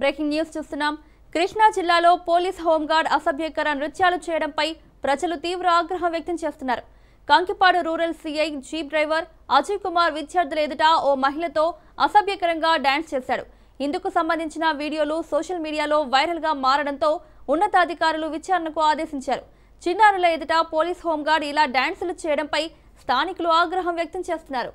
Breaking news చూస్తున్నాం. కృష్ణా జిల్లాలో police home guard అసభ్యకర నృత్యాలు చేయడంపై ప్రజలు తీవ్ర ఆగ్రహం వ్యక్తం చేస్తున్నారు. Kankipadu rural CI jeep driver Ajay Kumar విద్యార్థుల ఎదుట ఓ మహిళతో అసభ్యకరంగా డాన్స్ చేశాడు. ఇందుకు సంబంధించిన వీడియోలు సోషల్ మీడియాలో వైరల్ గా మారడంతో ఉన్నతాధికారులు విచారణకు ఆదేశించారు. చిన్నారుల ఎదుట పోలీస్ హోంగార్డ్ ఇలా డాన్సులు చేయడంపై స్థానికులు ఆగ్రహం వ్యక్తం చేస్తున్నారు.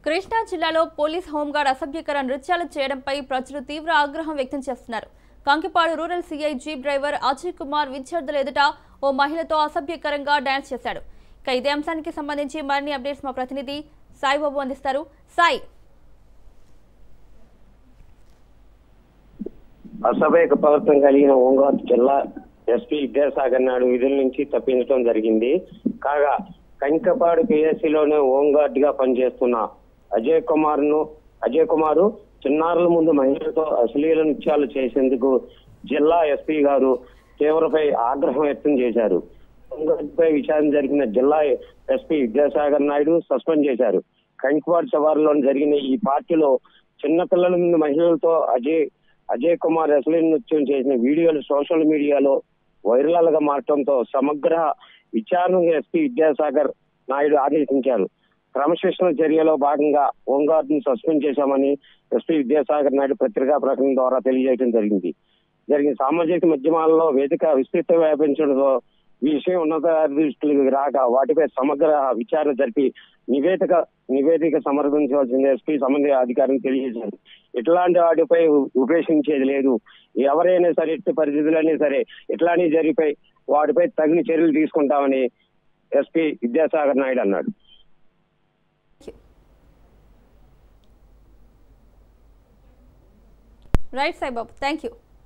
కృష్ణా జిల్లాలో పోలీస్ హోంగార్డ్ అసభ్యకర నృత్యాలు చేయడంపై ప్రజలు తీవ్ర ఆగ్రహం వ్యక్తం చేస్తున్నారు. Kankipadu rural CI jeep driver Ajay Kumar విద్యార్థుల ఎదుట ఓ మహిళతో అసభ్యకరంగా డాన్స్ చేశాడు. ఇక ఇదే అంశానికి సంబంధించి మరిన్ని అప్డేట్స్ మా ప్రతినిధి సాయిబాబు అందిస్తారు. సాయి, అసభ్యక ప్రవర్తన కలిగిన హోంగార్డ్ జిల్లా ఎస్పీ విద్యాసాగర్ నాయుడు విధుల నుంచి తప్పించడం జరిగింది. కాగా కంకిపాడు పిఎస్సీలోనే హోంగార్డ్ గా పనిచేస్తున్న అజయ్ కుమారు చిన్నారుల ముందు మహిళలతో అశ్లీల నృత్యాలు చేసేందుకు జిల్లా ఎస్పీ గారు తీవ్రపై ఆగ్రహం వ్యక్తం చేశారు. హోంగార్డ్పై విచారణ జరిగిన జిల్లా ఎస్పీ విద్యాసాగర్ నాయుడు సస్పెండ్ చేశారు. కంకిపాడు శివారులో జరిగిన ఈ పార్టీలో చిన్నపిల్లల ముందు మహిళలతో అజయ్ కుమార్ అశ్లీల నృత్యం చేసిన వీడియోలు సోషల్ మీడియాలో వైరల్ గా మారడంతో సమగ్ర విచారణకు ఎస్పీ విద్యాసాగర్ నాయుడు ఆదేశించారు. క్రమశిక్షణ చర్యలో భాగంగా హోంగార్డ్ ను సస్పెండ్ చేశామని ఎస్పీ విద్యాసాగర్ నాయుడు పత్రికా ప్రకటన ద్వారా తెలియజేయడం జరిగింది. సామాజిక మాధ్యమాలలో వేదిక విస్తృత వ్యాపించడంతో ఈ విషయం ఉన్నత దృష్టికి రాక వాటిపై సమగ్ర విచారణ జరిపి నివేదిక సమర్పించవలసింది ఎస్పీ సంబంధిత అధికారులకు తెలియజేశారు. ఇట్లాంటి వాటిపై ఉపేక్షించేది లేదు. ఎవరైనా సరే, ఎట్టి పరిస్థితులైనా సరే ఇట్లాంటి జరిపై వాటిపై తగిన చర్యలు తీసుకుంటామని ఎస్పీ విద్యాసాగర్ నాయుడు అన్నాడు. Right Saibabu, thank you.